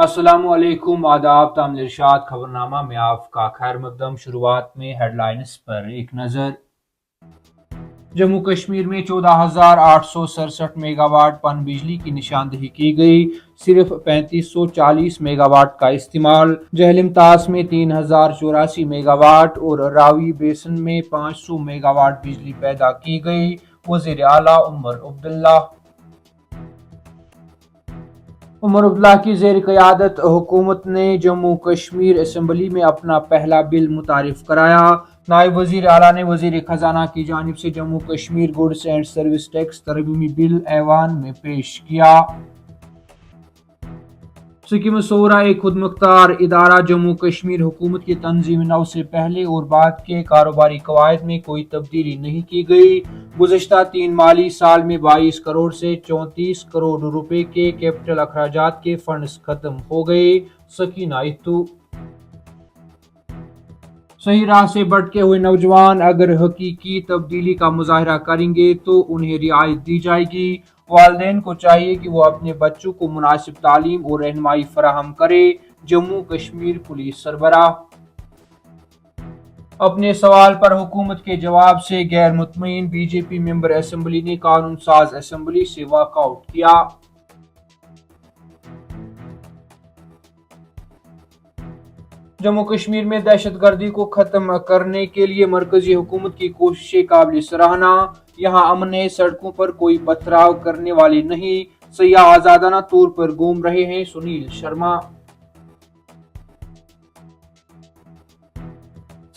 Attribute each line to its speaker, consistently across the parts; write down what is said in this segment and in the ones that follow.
Speaker 1: अस्सलाम वालेकुम, आदाब, तामील इरशाद खबरनामा में आपका खैर मकदम। शुरुआत में हेडलाइंस पर एक नज़र। जम्मू कश्मीर में 14,867 मेगावाट पन बिजली की निशानदही की गई, सिर्फ 3540 मेगावाट का इस्तेमाल। जहलिमतास में 3084 मेगावाट और रावी बेसन में 500 मेगावाट बिजली पैदा की गई। वज़ीर आला उमर अब्दुल्ला की ज़ेर क़यादत हुकूमत ने जम्मू कश्मीर असम्बली में अपना पहला बिल मुतारिफ कराया। नायब वज़ीर आला ने वज़ीर ख़जाना की जानिब से Jammu Kashmir goods and service tax तरमीमी बिल ऐवान में पेश किया। सिक्किम शोरा एक खुद मुख्तार इदारा। जम्मू कश्मीर हुकूमत की तंजीम नौ से पहले और बाद के कारोबारी कवायद में कोई तब्दीली नहीं की गई। गुज़श्ता 3 माली साल में 22 करोड़ से 34 करोड़ रुपए के कैपिटल अखराजात के फंड्स खत्म हो गए। सकीना इत्तू। सही राह से भटके हुए नौजवान अगर हकीकी तब्दीली का मुजाहरा करेंगे तो उन्हें रियायत दी जाएगी। वालिदैन को चाहिए कि वो अपने बच्चों को मुनासिब तालीम और रहनुमाई फराहम करे। जम्मू कश्मीर पुलिस सरबराह। अपने सवाल पर हुकूमत के जवाब से गैर मुतमईन बीजेपी मेंबर असम्बली ने कानून साज असम्बली से वॉकआउट किया। जम्मू कश्मीर में दहशत गर्दी को खत्म करने के लिए मरकजी हुकूमत की कोशिशें काबिल सराहना। यहाँ अमन, सड़कों पर कोई पथराव करने वाले नहीं, सयाह आजादाना तौर पर घूम रहे हैं। सुनील शर्मा।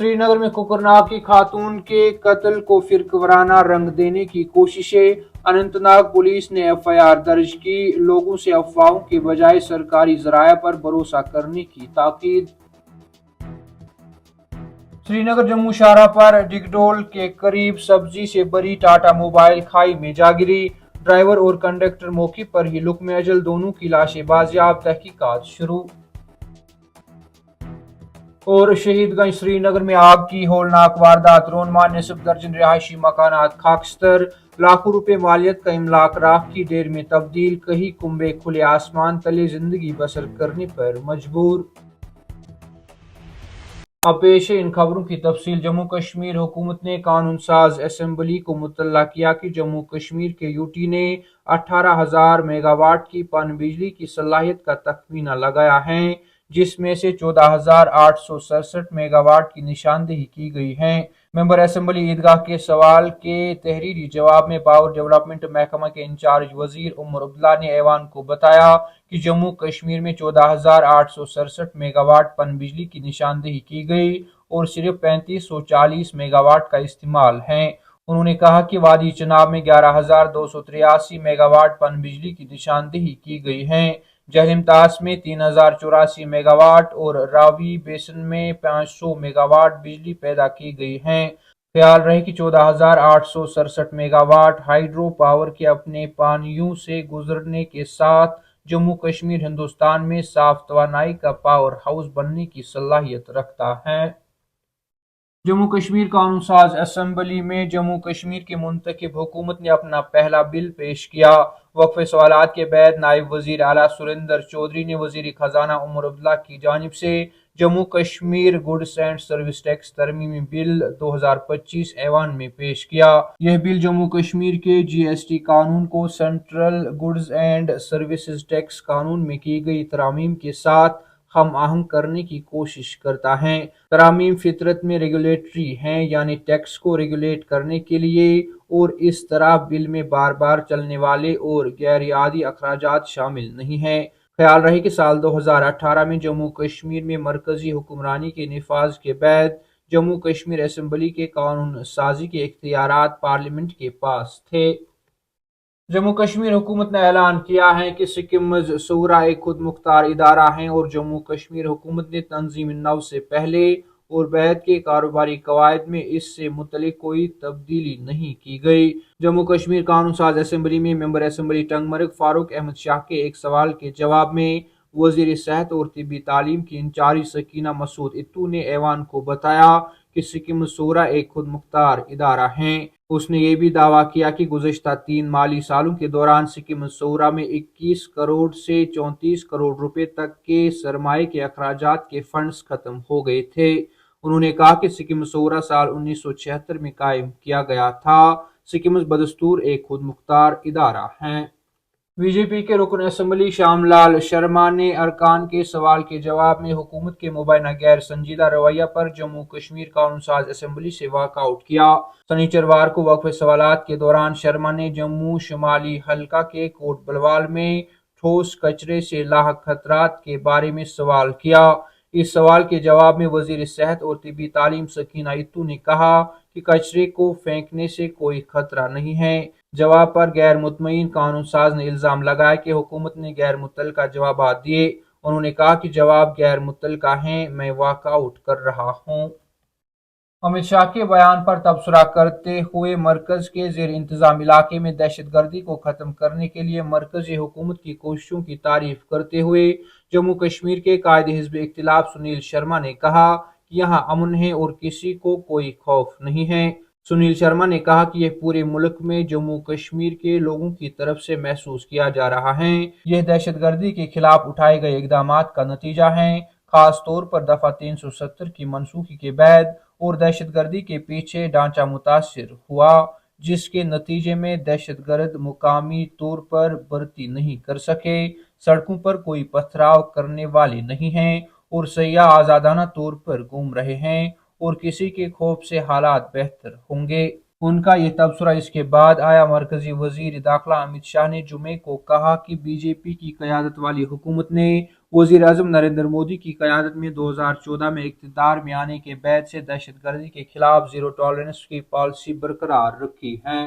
Speaker 1: श्रीनगर में कोकरनाग की खातून के कत्ल को फिरकवाराना रंग देने की कोशिशें। अनंतनाग पुलिस ने एफआईआर दर्ज की। लोगों से अफवाहों के बजाय सरकारी जराया पर भरोसा करने की ताकीद। श्रीनगर जम्मू शाहराह पर डिगडोल के करीब सब्जी से भरी टाटा मोबाइल खाई में जा गिरी। ड्राइवर और कंडक्टर मौके पर ही लुक्मे अजल, दोनों की लाशें बाजियाब, तहकीकात शुरू। और शहीदगंज श्रीनगर में आग की होलनाक वारदात, रोनमा निसफ दर्जन रिहायशी मकानात खाकस्तर, लाखों रुपए मालियत का इमलाक राख की ढेर में तब्दील। कहीं कुंबे खुले आसमान तले जिंदगी बसर करने पर मजबूर। अब पेश है इन खबरों की तफसील। जम्मू कश्मीर हुकूमत ने कानून साज असम्बली को मुतल्ला किया कि जम्मू कश्मीर के यूटी ने 18,000 मेगावाट की पन बिजली की सलाहियत का तखमीना लगाया है, जिसमें से 14,867 मेगावाट की निशानदेही की गई है। मेंबर असम्बली ईदगाह के सवाल के तहरीरी जवाब में पावर डेवलपमेंट महकमा के इंचार्ज वजीर उमर अब्दुल्ला ने ऐवान को बताया कि जम्मू कश्मीर में 14,867 मेगावाट पन बिजली की निशानदेही की गई और सिर्फ 3540 मेगावाट का इस्तेमाल है। उन्होंने कहा कि वादी चनाब में 11,283 मेगावाट पन बिजली की निशानदेही की गई है। जहलिमतास में 3084 मेगावाट और रावी बेसन में 500 मेगावाट बिजली पैदा की गई है। ख्याल रहे कि 14,867 मेगावाट हाइड्रो पावर के अपने पानियों से गुजरने के साथ जम्मू कश्मीर हिंदुस्तान में साफ तवानाई का पावर हाउस बनने की सलाहियत रखता है। जम्मू कश्मीर कानून साज असम्बली में जम्मू कश्मीर की मुंतखब हुकूमत ने अपना पहला बिल पेश किया। वक्फे सवालात के बाद नायब वजीर आला सुरेंद्र चौधरी ने वजीर खजाना उमर अब्दुल्ला की जानिब से Jammu Kashmir goods and service tax तरमीमी बिल 2025 ऐवान में पेश किया। यह बिल जम्मू कश्मीर के जीएसटी कानून को central goods and services tax कानून में की गई तरामीम के साथ हम आहंग करने की कोशिश करता है। तरामीम फितरत में रेगुलेटरी हैं, यानी टैक्स को रेगुलेट करने के लिए, और इस तरह बिल में बार बार चलने वाले और गैर-यादी अखराजात शामिल नहीं हैं। ख्याल रहे कि साल 2018 में जम्मू कश्मीर में मरकजी हुक्मरानी के निफाज के बाद जम्मू कश्मीर असम्बली के कानून साजी के इख्तियारात पार्लियामेंट के पास थे। जम्मू कश्मीर हुकूमत ने ऐलान किया है कि सिक्किम शूरा एक खुद मुख्तार इदारा है और जम्मू कश्मीर हुकूमत ने तंजीम नौ से पहले और बाद के कारोबारी कवायद में इससे मुतल्लिक कोई तब्दीली नहीं की गई। जम्मू कश्मीर कानून साज असम्बली में मेंबर असम्बली टंगमर्ग फारूक अहमद शाह के एक सवाल के जवाब में वजीर सेहत और तिब्बी तालीम की इंचार्ज सकीना मसूद इत्तू ने ऐवान को बताया कि सिक्किम शूरा एक खुद मुख्तार इदारा है। उसने ये भी दावा किया कि गुज़श्ता 3 माली सालों के दौरान सिक्किम सौरा में 21 करोड़ से 34 करोड़ रुपए तक के सरमाए के अखराजात के फंड्स खत्म हो गए थे। उन्होंने कहा कि सिक्किम सौरा साल 1976 में कायम किया गया था। सिक्किम बदस्तूर एक खुद मुख्तार इदारा है। बीजेपी के रुकन असम्बली श्यामलाल शर्मा ने अरकान के सवाल के जवाब में हुकूमत के मुबैना गैर संजीदा रवैया पर जम्मू कश्मीर कानून साज असम्बली से वॉकआउट किया। शनिचरवार को वक्फ सवालात के दौरान शर्मा ने जम्मू शुमाली हल्का के कोट बलवाल में ठोस कचरे से लाहक खतरात के बारे में सवाल किया। इस सवाल के जवाब में वजीर सेहत और तिब्बी तालीम सकीना इत्तू ने कहा कि कचरे को फेंकने से कोई खतरा नहीं है। जवाब पर गैर मुतमईन कानून साज ने इल्जाम लगाया कि हुकूमत ने गैर मुतल्लका जवाब दिए। उन्होंने कहा कि जवाब गैर मुतल्लका हैं, मैं वॉकआउट कर रहा हूं। अमित शाह के बयान पर तबसरा करते हुए मरकज के जेर इंतजाम इलाके में दहशत गर्दी को खत्म करने के लिए मरकजी हुकूमत की कोशिशों की तारीफ करते हुए जम्मू कश्मीर के कायदे हिज़्ब इख्तिलाफ सुनील शर्मा ने कहा कि यहाँ अमन है और किसी को कोई खौफ नहीं है। सुनील शर्मा ने कहा कि यह पूरे मुल्क में जम्मू कश्मीर के लोगों की तरफ से महसूस किया जा रहा है। यह दहशत गर्दी के खिलाफ उठाए गए इकदाम का नतीजा है, खास तौर पर दफा 370 की मनसूखी के बाद और दहशत गर्दी के पीछे ढांचा मुतासिर हुआ, जिसके नतीजे में दहशतगर्द मुकामी तौर पर भर्ती नहीं कर सके, सड़कों पर कोई पथराव करने वाले नहीं हैं और सयाह आजादाना तौर पर घूम रहे हैं और किसी के खौफ से हालात बेहतर होंगे। उनका ये तबसरा इसके बाद आया। मरकजी वजीर दाखिला अमित शाह ने जुमे को कहा कि बीजेपी की क़यादत वाली हुकूमत ने वजीर आज़म नरेंद्र मोदी की क़यादत में 2014 में इक़्तिदार में आने के बाद से दहशत गर्दी के खिलाफ जीरो टॉलरेंस की पॉलिसी बरकरार रखी है।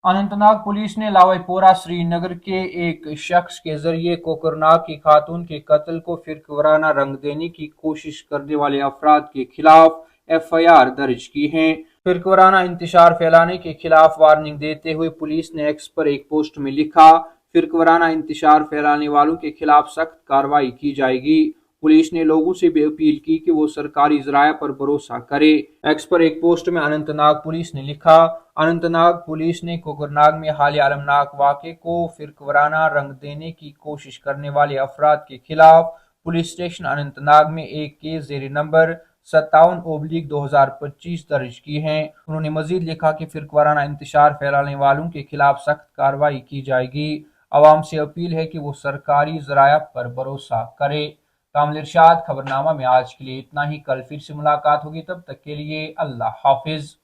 Speaker 1: अनंतनाग पुलिस ने लावाईपोरा श्रीनगर के एक शख्स के जरिए कोकरनाग की खातून के कत्ल को फिरकवाराना रंग देने की कोशिश करने वाले अफराद के खिलाफ एफआईआर दर्ज की है। फिरकवाराना इंतशार फैलाने के खिलाफ वार्निंग देते हुए पुलिस ने एक्स पर एक पोस्ट में लिखा, फिरकवाराना इंतशार फैलाने वालों के खिलाफ सख्त कार्रवाई की जाएगी। पुलिस ने लोगों से भी अपील की कि वो सरकारी जराया पर भरोसा करे। एक्स पर एक पोस्ट में अनंतनाग पुलिस ने लिखा, अनंतनाग पुलिस ने कोकरनाग में हालिया अलमनाक वाक़े को फिरकवाराना रंग देने की कोशिश करने वाले अफराद के खिलाफ पुलिस स्टेशन अनंतनाग में एक केस जेर नंबर 57/2025 दर्ज की है। उन्होंने मजीद लिखा कि फिरकवाराना इंतशार फैलाने वालों के खिलाफ सख्त कार्रवाई की जाएगी। आवाम से अपील है कि वो सरकारी जराया पर भरोसा करे। कामिल इरशाद, खबरनामा में आज के लिए इतना ही। कल फिर से मुलाकात होगी, तब तक के लिए अल्लाह हाफिज।